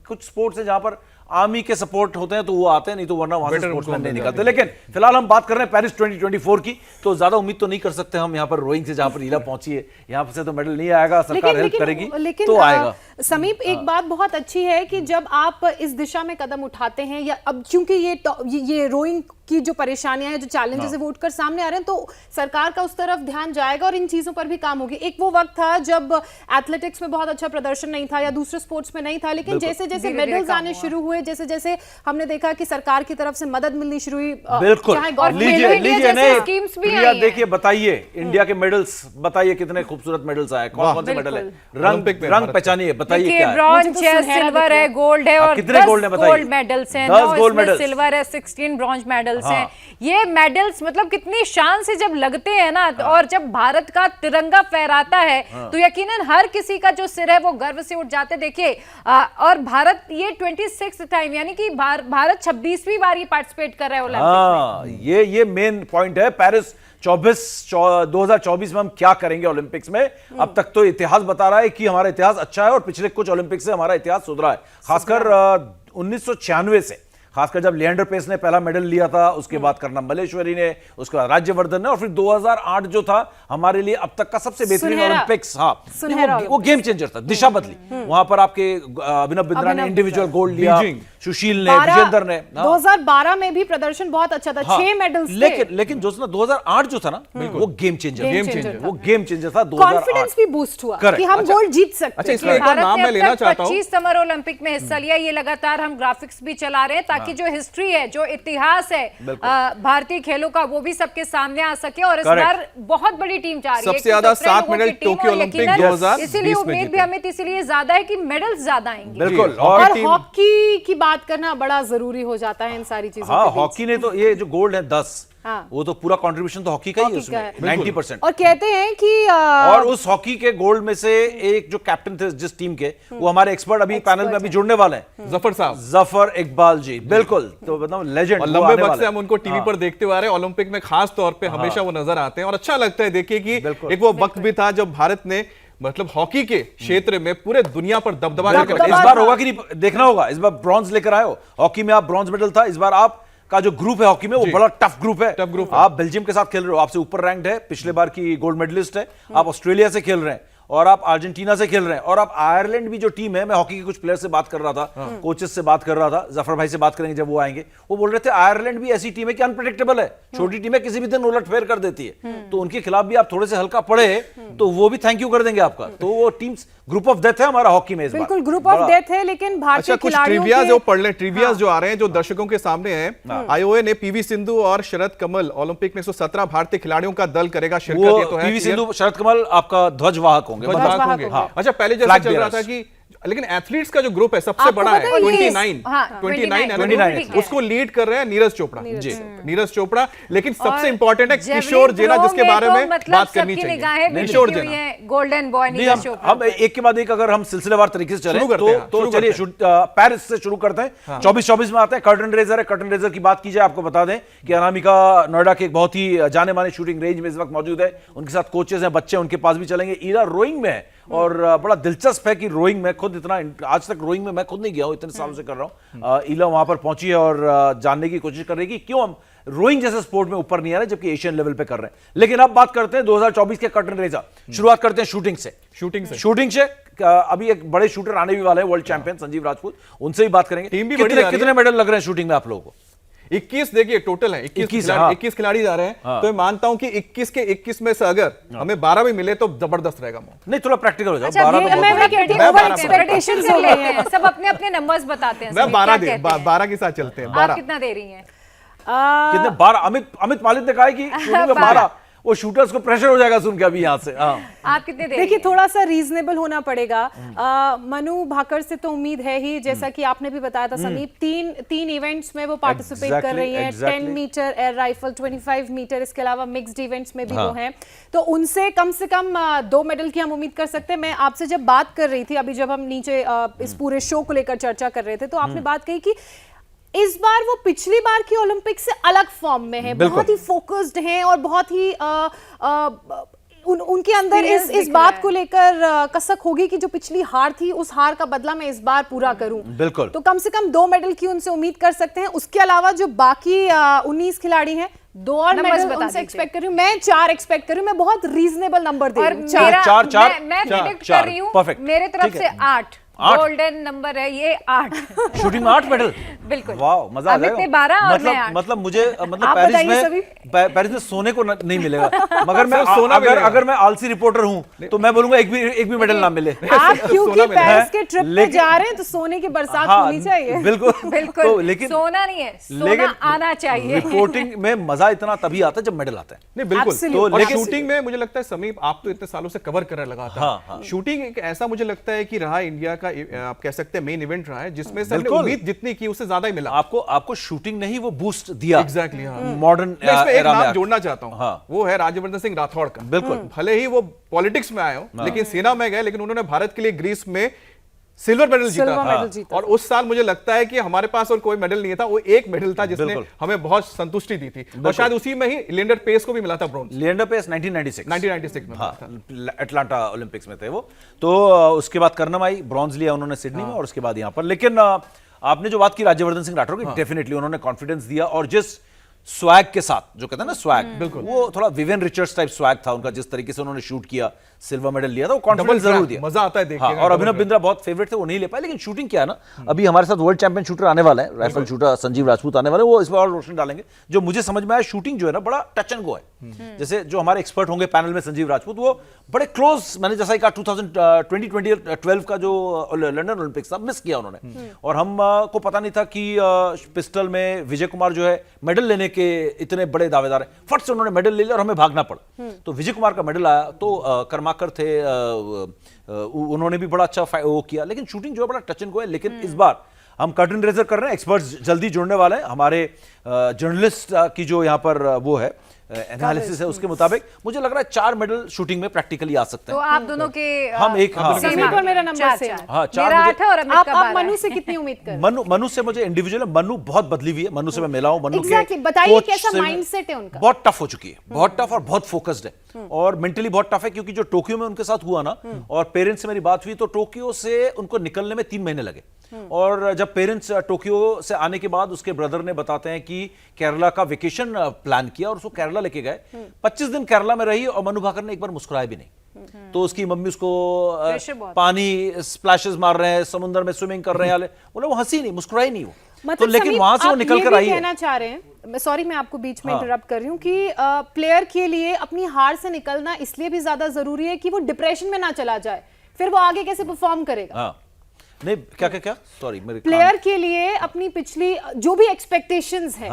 कुछ स्पोर्ट्स है जहां पर आर्मी के सपोर्ट होते हैं तो वो आते हैं, नहीं तो वरना वहां से स्पोर्ट्समैन नहीं निकलते। लेकिन फिलहाल हम बात कर रहे हैं पेरिस 2024 की, तो ज्यादा उम्मीद तो नहीं कर सकते हम यहाँ पर रोइंग से, जहां पर ईला पहुंची है, यहाँ से तो मेडल नहीं आएगा, सरकार हेल्प करेगी तो आएगा। समीप, एक बात बहुत अच्छी है कि जब आप इस दिशा में कदम उठाते हैं, या अब चूंकि ये रोइंग की जो परेशानियां हैं, जो चैलेंजेस है वो उठकर सामने आ रहे हैं, तो सरकार का उस तरफ ध्यान जाएगा और इन चीजों पर भी काम होगी। एक वो वक्त था जब एथलेटिक्स में बहुत अच्छा प्रदर्शन नहीं था या दूसरे स्पोर्ट्स में नहीं था, लेकिन जैसे जैसे मेडल्स आने शुरू हुए, जैसे जैसे हमने देखा कि सरकार की तरफ से मदद मिलनी शुरू हुई। बिल्कुल, लीजिए स्कीम्स भी प्रिया, देखिए बताइए इंडिया के मेडल्स, बताइए कितने खूबसूरत मेडल्स आए, कौन कौन से मेडल है, रंग पहचानिए, बताइए क्या है। ब्रॉन्ज है, सिल्वर है, गोल्ड है और कितने गोल्ड है बताइए? गोल्ड मेडल्स हैं, 10 गोल्ड मेडल्स, सिल्वर है, 16 ब्रॉन्ज मेडल्स हैं। ये मेडल्स मतलब कितनी शान से जब लगते हैं ना, और जब भारत का तिरंगा फहराता है तो यकीनन हर किसी का जो सिर है वो गर्व से उठ जाते। देखिए और भारत ये 26th टाइम यानी कि भारत 26वीं बार ये पार्टिसिपेट कर रहा है ओलंपिक में। ये मेन पॉइंट है। पेरिस 2024 में हम क्या करेंगे ओलंपिक्स में? अब तक तो इतिहास बता रहा है कि हमारा इतिहास अच्छा है और पिछले कुछ ओलंपिक्स से हमारा इतिहास सुधरा है, खासकर 1996 से, खासकर जब लिएंडर पेस ने पहला मेडल लिया था, उसके बाद कर्णम मल्लेश्वरी ने, उसके बाद राज्यवर्धन ने, और फिर 2008 जो था हमारे लिए अब तक का सबसे बेहतरीन ओलंपिक्स। वो गेम चेंजर था, दिशा बदली। वहां पर आपके अभिनव बिंद्रा ने इंडिविजुअल गोल्ड लिया, सुशील ने, विजेंदर ने। 2012 में भी प्रदर्शन बहुत अच्छा था, 6 मेडल्स थे। लेकिन जो 2008 जो था ना, वो गेम चेंजर, वो गेम चेंजर था। 2008 कॉन्फिडेंस भी बूस्ट हुआ कि हम गोल्ड जीत सकते हैं। अच्छा, इसमें एक और नाम मैं लेना चाहता हूं। 25 समर ओलंपिक में हिस्सा लिया, ये लगातार हम ग्राफिक्स भी चला रहे हैं ताकि जो हिस्ट्री है, जो इतिहास है भारतीय खेलों का, वो भी सबके सामने आ सके। और इस बार बहुत बड़ी टीम जा रही है, सबसे ज्यादा 7 मेडल टोक्यो ओलंपिक 2020 में, इसीलिए उम्मीद भी हमें इसीलिए ज्यादा है कि मेडल्स ज्यादा आएंगे। बिल्कुल, और हॉकी की बात करना बड़ा जरूरी हो जाता है इन सारी चीजों हाँ, हॉकी ने तो ये जो गोल्ड है 10, हाँ। वो तो पूरा कंट्रीब्यूशन तो हॉकी का ही है उसमें, 90%। और कहते हैं कि और उस हॉकी के गोल्ड में से एक जो कैप्टन थे जिस टीम के, वो हमारे एक्सपर्ट अभी पैनल में अभी जुड़ने वाले हैं, जफर साहब, जफर इकबाल जी। बिल्कुल, तो मतलब लेजेंड। और लंबे वक्त से हम उनको टीवी पर देखते हुए आ रहे हैं, ओलंपिक में खास तौर पे हमेशा वो नजर आते हैं और अच्छा लगता है। देखिए कि एक वो वक्त भी था जब भारत ने मतलब हॉकी के क्षेत्र में पूरे दुनिया पर दबदबा लेकर, इस बार होगा कि नहीं देखना होगा। इस बार ब्रॉन्ज लेकर आए हो, हॉकी में आप ब्रॉन्ज मेडल था, इस बार आप का जो ग्रुप है हॉकी में वो बड़ा टफ ग्रुप है। आप बेल्जियम के साथ खेल रहे हो, आपसे ऊपर रैंक्ड है, पिछले बार की गोल्ड मेडलिस्ट है। आप ऑस्ट्रेलिया से खेल रहे हैं और आप अर्जेंटीना से खेल रहे हैं, और आप आयरलैंड भी जो टीम है, मैं हॉकी के कुछ प्लेयर से बात कर रहा था, कोचेस से बात कर रहा था, जफर भाई से बात करेंगे जब वो आएंगे, वो बोल रहे थे आयरलैंड भी ऐसी टीम है कि अनप्रेडिक्टेबल है, छोटी टीम है, किसी भी दिन उलटफेर कर देती है, तो उनके खिलाफ भी आप थोड़े से हल्का पड़े तो वो भी थैंक यू कर देंगे आपका। तो वो टीम्स ग्रुप ऑफ डेथ है हमारा हॉकी में इस बार, बिल्कुल ग्रुप ऑफ डेथ है। लेकिन भारतीय कुछ ट्रिविया जो पढ़ ले, ट्रिविया जो आ रहे हैं जो दर्शकों के सामने हैं। आईओए ने पीवी सिंधु और शरद कमल ओलंपिक में 117 भारतीय खिलाड़ियों का दल करेगा शिरकत। ये तो है पीवी सिंधु, शरद कमल आपका ध्वजवाहक होंगे। अच्छा, पहले जैसे चल रहा था कि लेकिन एथलीट्स का जो ग्रुप है सबसे बड़ा है 29, उसको लीड कर रहे हैं नीरज चोपड़ा जी, नीरज चोपड़ा। लेकिन सबसे इंपॉर्टेंट है किशोर जेना, जिसके बारे में बात करनी चाहिए। किशोर जेना गोल्डन बॉय नीरज चोपड़ा। हम एक के बाद एक अगर हम सिलसिलेवार तरीके से चलें तो चलिए पेरिस से शुरू करते हैं। 24 में आते हैं, कर्टन रेजर है। कर्टन रेजर की बात की जाए, आपको बता दें कि अनामिका नोएडा के एक बहुत ही जाने माने शूटिंग रेंज में इस वक्त मौजूद है, उनके साथ कोचेस हैं, बच्चे उनके पास भी चलेंगे। ईरा रोइंग में है और बड़ा दिलचस्प है कि रोइंग में खुद इतना, आज तक रोइंग में मैं खुद नहीं गया हूं, इतने सालों से कर रहा हूं। ईला वहां पर पहुंची है और जानने की कोशिश कर रही है कि क्यों हम रोइंग जैसे स्पोर्ट में ऊपर नहीं आ रहे जबकि एशियन लेवल पे कर रहे हैं। लेकिन अब बात करते हैं 2024 के कर्टन रेजर। शुरुआत करते हैं शूटिंग से। अभी एक बड़े शूटर आने भी वाले हैं, वर्ल्ड चैंपियन संजीव राजपूत, उनसे भी बात करेंगे। टीम भी कितने मेडल लग रहे हैं शूटिंग में आप लोगों को? 21 देखिए टोटल है, 21 खिलाड़ी जा रहे हैं। तो मैं मानता हूं कि 21 के 21 में से अगर हमें 12 भी मिले तो जबरदस्त रहेगा। नहीं, थोड़ा प्रैक्टिकल हो जाओ। सब अपने अपने नंबर्स बताते हैं। मैं 12 के साथ चलते हैं। 12 कितना दे रही हैं? कितने? 12। अमित मालिक ने कहा कि 12 वो शूटर्स को प्रेशर हो जाएगा सुन के अभी यहाँ से। आप कितने देंगे? देखिए थोड़ा सा रीजनेबल होना पड़ेगा। मनु भाकर से तो उम्मीद है ही, जैसा कि आपने भी बताया था समीप, तीन इवेंट्स में वो पार्टिसिपेट कर रही हैं। 10 मीटर एयर राइफल, 25 मीटर, इसके अलावा मिक्स्ड इवेंट्स में भी वो हैं, तो उनसे कम से कम 2 मेडल की हम उम्मीद कर सकते हैं। मैं आपसे जब बात कर रही थी अभी, जब हम नीचे इस पूरे शो को लेकर चर्चा कर रहे थे, तो आपने बात कही कि इस बार वो पिछली बार की ओलंपिक से अलग फॉर्म में है, बहुत ही फोकस्ड हैं और बहुत ही उनके अंदर इस बात को लेकर कसक होगी कि जो पिछली हार थी उस हार का बदला मैं इस बार पूरा करूं। बिल्कुल। तो कम से कम 2 मेडल की उनसे उम्मीद कर सकते हैं। उसके अलावा जो बाकी 19 खिलाड़ी हैं, 2 और मेडल उनसे एक्सपेक्ट कर रही हूं मैं, 4 एक्सपेक्ट कर रही हूं मैं, बहुत रीजनेबल नंबर दे रही हूं। मैं प्रेडिक्ट कर रही हूं, मेरे तरफ से 8 गोल्डन नंबर है ये, 8 शूटिंग में 8 मेडल। बिल्कुल। वाह, मजा आ जाएगा। 12 और मैं 8। मतलब मुझे पेरिस में सोने को नहीं मिलेगा, मगर मैं अगर मैं आलसी रिपोर्टर हूं तो मैं बोलूंगा एक भी मेडल ना मिले। आप क्योंकि पेरिस के ट्रिप पे जा रहे हैं तो सोने की बरसात होनी चाहिए। बिल्कुल। लेकिन सोना नहीं है, सोना आना चाहिए। रिपोर्टिंग में मजा इतना तभी आता है जब मेडल आता है। नहीं बिल्कुल। तो लेकिन शूटिंग में मुझे लगता है समीप, आप तो इतने सालों से कवर करने लगा था, शूटिंग एक ऐसा मुझे लगता है कि रहा इंडिया आप कह सकते हैं मेन इवेंट रहा है जिसमें से हमने उम्मीद जितनी की उससे ज्यादा ही मिला। आपको शूटिंग ने ही वो बूस्ट दिया। एग्जैक्टली। मॉडर्न इसमें एक नाम जोड़ना चाहता हूं, वो है राज्यवर्धन सिंह राठौड़ का। बिल्कुल। भले ही वो पॉलिटिक्स में आए हो, लेकिन सेना में गए, लेकिन उन्होंने भारत के लिए ग्रीस में सिल्वर मेडल जीता था। और उस साल मुझे लगता है कि हमारे पास और कोई मेडल नहीं था, वो एक मेडल था जिसने हमें बहुत संतुष्टि दी थी, और शायद उसी में ही लिएंडर पेस को भी मिला था ब्रॉन्ज। लिएंडर पेस 1996 में अटलांटा ओलंपिक्स में थे वो। तो उसके बाद कर्नम आई, ब्रॉन्ज लिया उन्होंने सिडनी में, और उसके बाद यहां पर। लेकिन आपने जो बात की राज्यवर्धन सिंह राठौर की, डेफिनेटली उन्होंने कॉन्फिडेंस दिया, और जिस स्वैग के साथ, जो कहते हैं ना स्वैग, बिल्कुल वो थोड़ा विवियन रिचर्ड्स टाइप स्वैग था उनका, जिस तरीके से उन्होंने शूट किया, सिल्वर मेडल लिया था, वो कॉन्फिडेंस जरूर दिया, मजा आता है देखने में। और अभिनव बिंद्रा बहुत फेवरेट थे, वो नहीं ले पाए। लेकिन शूटिंग क्या है ना, अभी हमारे साथ वर्ल्ड चैंपियन शूटर आने वाला है, राइफल शूटर संजीव राजपूत आने वाले, वो इस बार और रोशनी डालेंगे। जो मुझे समझ में आया, शूटिंग जो है ना बड़ा टच एंड गो है। जैसे जो हमारे एक्सपर्ट होंगे पैनल में, संजीव राजपूत, वो बड़े क्लोज, मैंने जैसा ही कहा 2012 का जो लंदन ओलंपिक्स था मिस किया उन्होंने, और हम को पता नहीं था कि पिस्टल में विजय कुमार जो है मेडल लेने के इतने बड़े दावेदार है, फट से उन्होंने मेडल ले लिया और हमें भागना पड़ा। तो विजय कुमार का मेडल आया, तो कर्माकर थे, उन्होंने भी बड़ा अच्छा वो किया। लेकिन शूटिंग जो है बड़ा टच एंड गो है। लेकिन इस बार हम कर्टन रेजर कर रहे हैं, एक्सपर्ट्स जल्दी जुड़ने वाले हैं। हमारे जर्नलिस्ट की जो यहाँ पर वो है एनालिसिस है, उसके मुताबिक मुझे लग रहा है 4 मेडल शूटिंग में प्रैक्टिकली आ सकते हैं। तो आप दोनों के हम एक समीप और मेरा नंबर से, हाँ 4 मेरा 8 है और अमित का 12 है। मनु से कितनी उम्मीद कर? मनु से मुझे इंडिविजुअल है, मनु बहुत बदली हुई है, मनु से मैं मिला हूं। मनु के बताइए कैसा माइंडसेट है उनका? बहुत टफ हो चुकी है, बहुत टफ और बहुत फोकस्ड है, और मेंटली बहुत टफ है, क्योंकि जो टोक्यो में उनके साथ हुआ ना, और पेरेंट्स से मेरी बात हुई तो टोक्यो से उनको निकलने में 3 महीने लगे। और जब पेरेंट्स टोक्यो से आने के बाद उसके ब्रदर ने बताते हैं कि केरला का वेकेशन प्लान किया और उसको केरला लेके गए। 25 दिन केरला में रही और मनु भाकर ने एक बार मुस्कुराया भी नहीं। तो उसकी मम्मी उसको पानी स्प्लैशेस मार रहे हैं, समुद्र में स्विमिंग कर रहे हैं, बोले वो हंसी नहीं, मुस्कुराई नहीं वो। मतलब तो लेकिन वहां से वो निकल कर आई है। कहना चाह रहे हैं, सॉरी मैं आपको बीच में इंटरप्ट कर रही हूँ, कि प्लेयर के लिए अपनी हार से निकलना इसलिए भी ज्यादा जरूरी है कि वो डिप्रेशन में ना चला जाए, फिर वो आगे कैसे परफॉर्म करेगा। नहीं क्या सॉरी, मेरे प्लेयर के लिए अपनी पिछली जो भी एक्सपेक्टेशंस हैं,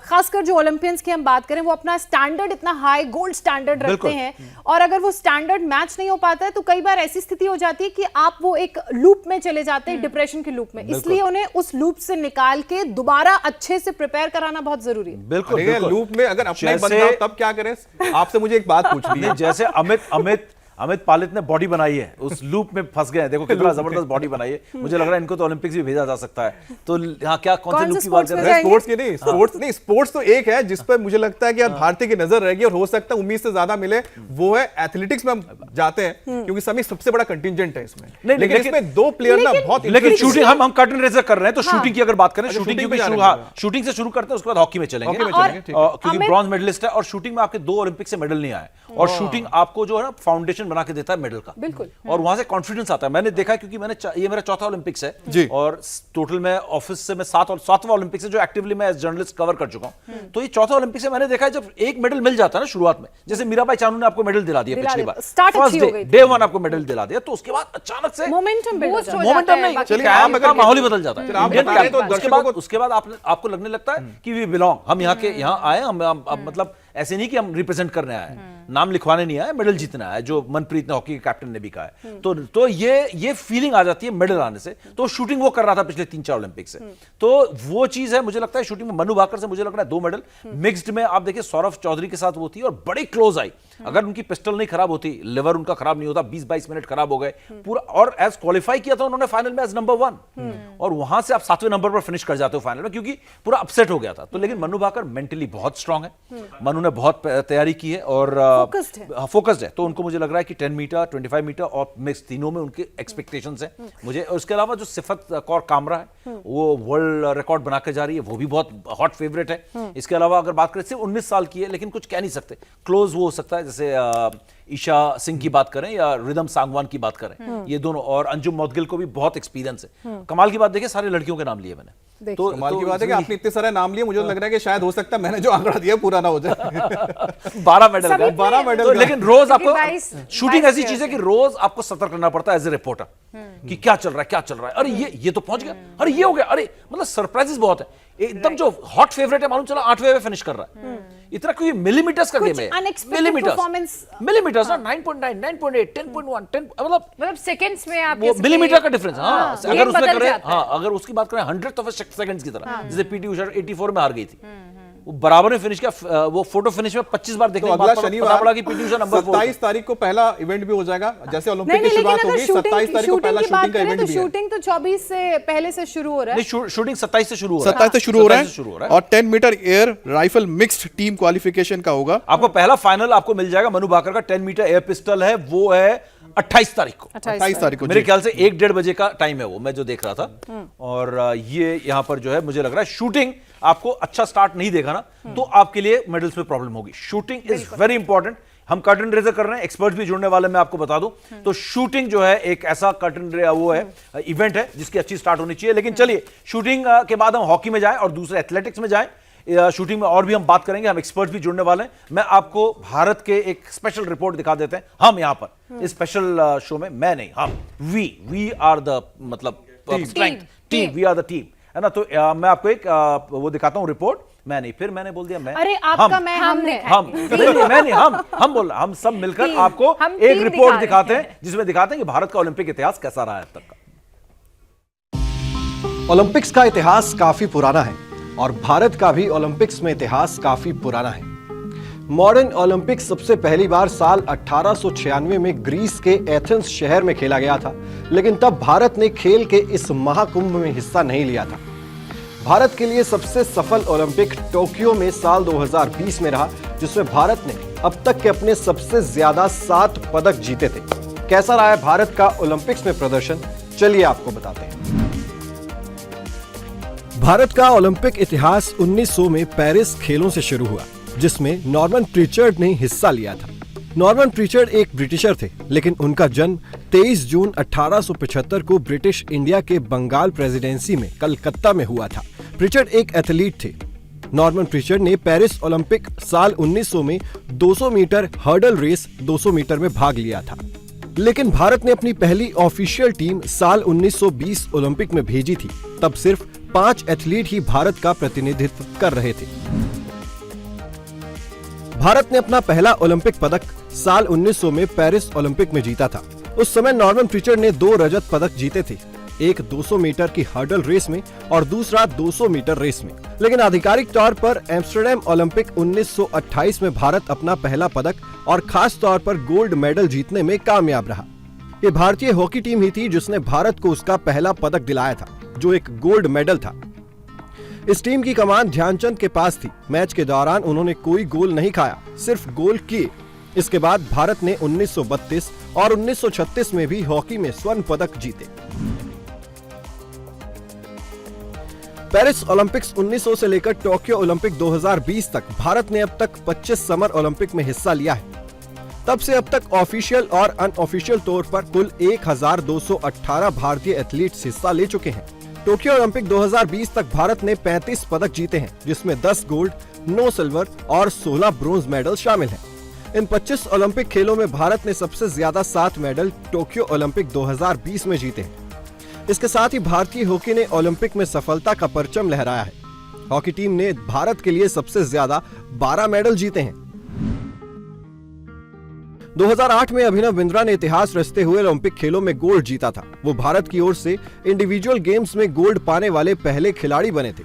खासकर जो ओलंपियंस की हम बात करें, वो अपना स्टैंडर्ड इतना हाई गोल्ड स्टैंडर्ड रखते हैं, और अगर वो स्टैंडर्ड मैच नहीं हो पाता है तो कई बार ऐसी स्थिति हो जाती है कि आप वो एक लूप में चले जाते हैं, डिप्रेशन के लूप में। इसलिए उन्हें उस लूप से निकाल के दोबारा अच्छे से प्रिपेयर कराना बहुत जरूरी है। बिल्कुल लूप में अगर अपने बन जाओ तब क्या करें। आपसे मुझे एक बात पूछनी है, जैसे अमित पालित ने बॉडी बनाई है, उस लूप में फंस गए हैं, देखो कितना जबरदस्त बॉडी बनाई है। मुझे लग रहा है इनको तो ओलंपिक्स भी भेजा जा सकता है। तो यहाँ क्या कौन से लूप की बात कर रहे हैं? स्पोर्ट्स की नहीं, स्पोर्ट्स तो एक है जिस पर मुझे लगता है कि यार भारतीय की नजर रहेगी, और हो सकता है उम्मीद से ज्यादा मिले, वो है एथलेटिक्स में हम जाते हैं, क्योंकि सभी सबसे बड़ा कंटिजेंट है इसमें। लेकिन इसमें 2 प्लेयर ना बहुत, लेकिन शूटिंग हम कर्टन रेजर कर रहे हैं, तो शूटिंग की अगर बात करें, शूटिंग से शुरू करते हैं, उसके बाद हॉकी में चलेंगे, क्योंकि ब्रॉन्ज मेडलिस्ट है, और शूटिंग में आपके 2 ओलंपिक से मेडल नहीं आए, और शूटिंग आपको जो है ना फाउंडेशन बना के देता है मेडल, बिल्कुल, और वहां से कॉन्फिडेंस आता है। मैंने देखा, क्योंकि ये मेरा 4था ओलंपिक्स है, और टोटल में ऑफिस से मैं 7वां ओलंपिक्स है जो एक्टिवली मैं एज जर्नलिस्ट कवर कर चुका हूं। तो ये 4था ओलंपिक्स है, मैंने देखा है जब एक मेडल मिल जाता है ना शुरुआत में, जैसे मीराबाई चानू ने आपको मेडल दिला दिया पिछली बार, फर्स्ट डे 1 आपको मेडल दिला दिया, तो उसके बाद अचानक से मोमेंटम नहीं, चलिए माहौल ही बदल जाता है। उसके बाद आपको लगने लगता है कि वी बिलोंग, हम यहाँ आए, हम मतलब ऐसे नहीं कि हम रिप्रेजेंट करने आए हैं, नाम लिखवाने नहीं आए, मेडल जीतने आए, जो मनप्रीत ने हॉकी के कैप्टन ने भी कहा है। तो ये फीलिंग आ जाती है मेडल आने से। तो शूटिंग वो कर रहा था पिछले 3-4 ओलंपिक से, तो वो चीज है। मुझे लगता है शूटिंग में मनु भाकर से मुझे लग रहा है 2 मेडल। मिक्स्ड में आप देखिए सौरभ चौधरी के साथ वो थी और बड़ी क्लोज आई। अगर उनकी पिस्टल नहीं खराब होती, लिवर उनका खराब नहीं होता, 20-22 मिनट खराब हो गए पूरा, और एज क्वालिफाई किया था उन्होंने फाइनल में एज नंबर 1, और वहां से आप 7वें नंबर पर फिनिश कर जाते हो फाइनल में, क्योंकि पूरा अपसेट हो गया था। तो लेकिन मनु भाकर मेंटली बहुत स्ट्रांग है, मनु ने बहुत तैयारी की है और फोकस्ड है। तो उनको मुझे लग रहा है कि 10 मीटर, 25 मीटर और मिक्स तीनों में उनके एक्सपेक्टेशंस हैं मुझे। और उसके अलावा जो सिफत कौर कामरा है, वो वर्ल्ड रिकॉर्ड बना के जा रही है, वो भी बहुत हॉट फेवरेट है। इसके अलावा अगर बात करें, सिर्फ 19 साल की है लेकिन कुछ कह नहीं सकते, क्लोज वो हो सकता है, जैसे ईशा सिंह की बात करें या रिदम सांगवान की बात करें, ये दोनों, और अंजुम मौदगिल को भी बहुत एक्सपीरियंस है। कमाल की बात देखिए, सारे लड़कियों के नाम लिए मैंने, तो कमाल की बात है कि आपने इतने सारे नाम लिए, मुझे लग रहा है कि शायद हो सकता है मैंने जो आंकड़ा दिया पूरा ना हो जाए। 12 मेडल का, 12 मेडल तो, लेकिन रोज आपको 22 शूटिंग ऐसी चीज है कि रोज आपको सतर्क करना पड़ता है एज ए रिपोर्टर कि क्या चल रहा है, क्या चल रहा है, अरे ये तो पहुंच गया, अरे ये हो गया, अरे मतलब सरप्राइजेस बहुत है। एकदम जो हॉट फेवरेट है मालूम चला 8वें में फिनिश कर रहा है, इतना क्योंकि मिलीमीटर्स का गेम है, मिलीमीटर्स ना 9.9, 9.8, 10.1, 10 मतलब सेकंड्स में आप वो मिलीमीटर का डिफरेंस। हाँ, अगर गेम उसमें बदल करें, जाता है। हाँ, अगर उसकी बात करें 100th ऑफ सेकंड्स की तरह, जैसे पीटी उषा 84 में हार गई थी, वो बराबर में फिनिश किया, वो फोटो फिनिश में 25 बार देखने तो के बाद अगला शनिवार पता पड़ा कि पीटी उषा नंबर 4 27 तारीख को पहला इवेंट भी हो जाएगा, जैसे ओलंपिक की शुरुआत होगी 27 तारीख को पहला शूटिंग का इवेंट भी है। शूटिंग तो 24 से पहले से शुरू हो रहा है। नहीं, शूटिंग 27 से शुरू हो रहा है, 27 से शुरू हो रहा 27 से शुरू हो है, रहा है। और 10 metre air rifle mixed team qualification का होगा। आपको पहला फाइनल आपको मिल जाएगा, मनु भाकर का 10 मीटर एयर पिस्टल है, वो है 28 तारीख को, 28 तारीख को मेरे जी। ख्याल से 1-1.5 बजे का टाइम है वो, मैं जो देख रहा था। और ये यहाँ पर जो है मुझे लग रहा है शूटिंग आपको अच्छा स्टार्ट नहीं देगा ना, तो आपके लिए मेडल्स में प्रॉब्लम होगी। Shooting is very important. हम कर्टन रेजर कर रहे हैं, एक्सपर्ट्स भी जुड़ने वाले, मैं आपको बता दूं। तो शूटिंग जो है एक ऐसा वो है इवेंट है जिसकी अच्छी स्टार्ट होनी चाहिए। लेकिन चलिए, शूटिंग के बाद हम हॉकी में जाएं और दूसरे एथलेटिक्स में जाएं। शूटिंग में और भी हम बात करेंगे, हम एक्सपर्ट भी जुड़ने वाले हैं। मैं आपको भारत के एक स्पेशल रिपोर्ट दिखा देते हैं। हम यहाँ पर इस स्पेशल शो में, मैं नहीं, हम, वी आर द मतलब strength team, we are the team, है ना। तो मैं आपको एक वो दिखाता हूँ रिपोर्ट। मैं नहीं, फिर मैंने बोल दिया मैं, अरे आपका मैं, हमने, हम नहीं, हम बोल, हम सब मिलकर आपको एक रिपोर्ट दिखाते हैं जिसमें दिखाते हैं कि भारत का ओलंपिक इतिहास कैसा रहा है अब तक का। ओलंपिक्स का इतिहास काफी पुराना है और भारत का भी ओलंपिक्स में इतिहास काफी पुराना है। मॉडर्न ओलंपिक्स सबसे पहली बार साल 1896 में ग्रीस के एथेंस शहर में खेला गया था, लेकिन तब भारत ने खेल के इस महाकुंभ में हिस्सा नहीं लिया था। भारत के लिए सबसे सफल ओलंपिक टोक्यो में साल 2020 में रहा, जिसमें भारत ने अब तक के अपने सबसे ज्यादा 7 पदक जीते थे। कैसा रहा है भारत का ओलंपिक्स में प्रदर्शन, चलिए आपको बताते हैं। भारत का ओलंपिक इतिहास 1900 में पेरिस खेलों से शुरू हुआ, जिसमें नॉर्मन प्रिचर्ड ने हिस्सा लिया था। नॉर्मन प्रिचर्ड एक ब्रिटिशर थे, लेकिन उनका जन्म 23 जून 1875 को ब्रिटिश इंडिया के बंगाल प्रेसिडेंसी में कलकत्ता में हुआ था। प्रिचर्ड एक एथलीट थे। नॉर्मन प्रिचर्ड ने पेरिस ओलंपिक साल 1900 में 200 मीटर हर्डल रेस 200 मीटर में भाग लिया था, लेकिन भारत ने अपनी पहली ऑफिशियल टीम साल 1920 ओलंपिक में भेजी थी। तब सिर्फ 5 एथलीट ही भारत का प्रतिनिधित्व कर रहे थे। भारत ने अपना पहला ओलंपिक पदक साल 1900 में पेरिस ओलंपिक में जीता था। उस समय नॉर्मन प्रिचर्ड ने 2 रजत पदक जीते थे, एक 200 मीटर की हर्डल रेस में और दूसरा 200 मीटर रेस में। लेकिन आधिकारिक तौर पर एम्स्टर्डम ओलंपिक 1928 में भारत अपना पहला पदक और खास तौर पर गोल्ड मेडल जीतने में कामयाब रहा। ये भारतीय हॉकी टीम ही थी जिसने भारत को उसका पहला पदक दिलाया था, जो एक गोल्ड मेडल था। इस टीम की कमान ध्यानचंद के पास थी। मैच के दौरान उन्होंने कोई गोल नहीं खाया, सिर्फ गोल किए। इसके बाद भारत ने 1932 और 1936 में भी हॉकी में स्वर्ण पदक जीते। पेरिस ओलंपिक्स 1900 से लेकर टोक्यो ओलंपिक 2020 तक भारत ने अब तक 25 समर ओलंपिक में हिस्सा लिया है। तब से अब तक ऑफिशियल और अनऑफिशियल तौर पर कुल 1218 भारतीय एथलीट्स हिस्सा ले चुके हैं। टोक्यो ओलंपिक 2020 तक भारत ने 35 पदक जीते हैं, जिसमें 10 गोल्ड, 9 सिल्वर और 16 ब्रोंज मेडल शामिल हैं। इन 25 ओलंपिक खेलों में भारत ने सबसे ज्यादा 7 मेडल टोक्यो ओलंपिक 2020 में जीते हैं। इसके साथ ही भारतीय हॉकी ने ओलंपिक में सफलता का परचम लहराया है। हॉकी टीम ने भारत के लिए सबसे ज्यादा 12 मेडल जीते हैं। 2008 में अभिनव बिंद्रा ने इतिहास रचते हुए ओलंपिक खेलों में गोल्ड जीता था। वो भारत की ओर से इंडिविजुअल गेम्स में गोल्ड पाने वाले पहले खिलाड़ी बने थे।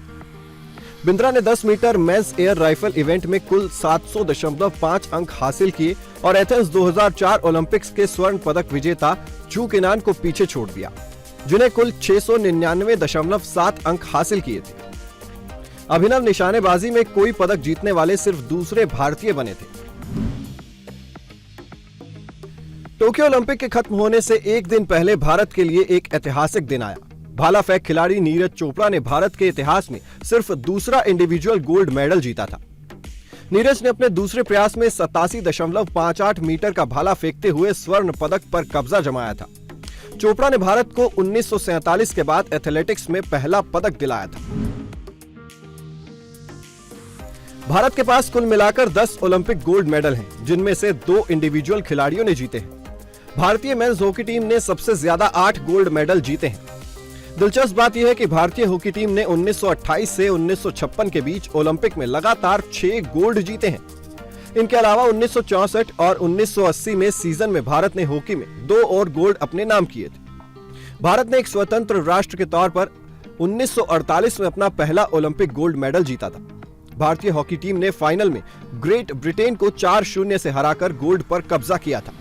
बिंद्रा ने 10 metre men's air rifle event में कुल 700.5 अंक हासिल किए और एथेंस 2004 ओलंपिक्स के स्वर्ण पदक विजेता चू किनान को पीछे छोड़ दिया, जिन्हें कुल 699.7 अंक हासिल किए थे। अभिनव निशानेबाजी में कोई पदक जीतने वाले सिर्फ दूसरे भारतीय बने थे। टोक्यो ओलंपिक के खत्म होने से एक दिन पहले भारत के लिए एक ऐतिहासिक दिन आया। भाला फेंक खिलाड़ी नीरज चोपड़ा ने भारत के इतिहास में सिर्फ दूसरा इंडिविजुअल गोल्ड मेडल जीता था। नीरज ने अपने दूसरे प्रयास में 87.58 मीटर का भाला फेंकते हुए स्वर्ण पदक पर कब्जा जमाया था। चोपड़ा ने भारत को 1947 के बाद एथलेटिक्स में पहला पदक दिलाया था। भारत के पास कुल मिलाकर 10 ओलंपिक गोल्ड मेडल हैं, जिनमें से 2 इंडिविजुअल खिलाड़ियों ने जीते हैं। भारतीय मेंस हॉकी टीम ने सबसे ज्यादा 8 गोल्ड मेडल जीते हैं। दिलचस्प बात यह है कि भारतीय हॉकी टीम ने 1928 से 1956 के बीच ओलंपिक में लगातार 6 गोल्ड जीते हैं। इनके अलावा 1964 और 1980 में सीजन में भारत ने हॉकी में 2 और गोल्ड अपने नाम किए थे। भारत ने एक स्वतंत्र राष्ट्र के तौर पर 1948 में अपना पहला ओलंपिक गोल्ड मेडल जीता था। भारतीय हॉकी टीम ने फाइनल में ग्रेट ब्रिटेन को 4-0 से हराकर गोल्ड पर कब्जा किया था।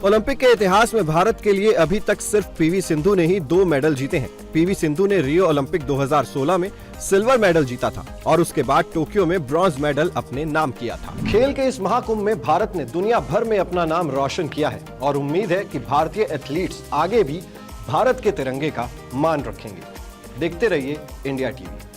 ओलंपिक के इतिहास में भारत के लिए अभी तक सिर्फ पीवी सिंधु ने ही 2 मेडल जीते हैं। पीवी सिंधु ने रियो ओलंपिक 2016 में सिल्वर मेडल जीता था और उसके बाद टोक्यो में ब्रॉन्ज मेडल अपने नाम किया था। खेल के इस महाकुंभ में भारत ने दुनिया भर में अपना नाम रोशन किया है और उम्मीद है कि भारतीय एथलीट्स आगे भी भारत के तिरंगे का मान रखेंगे। देखते रहिए इंडिया टीवी।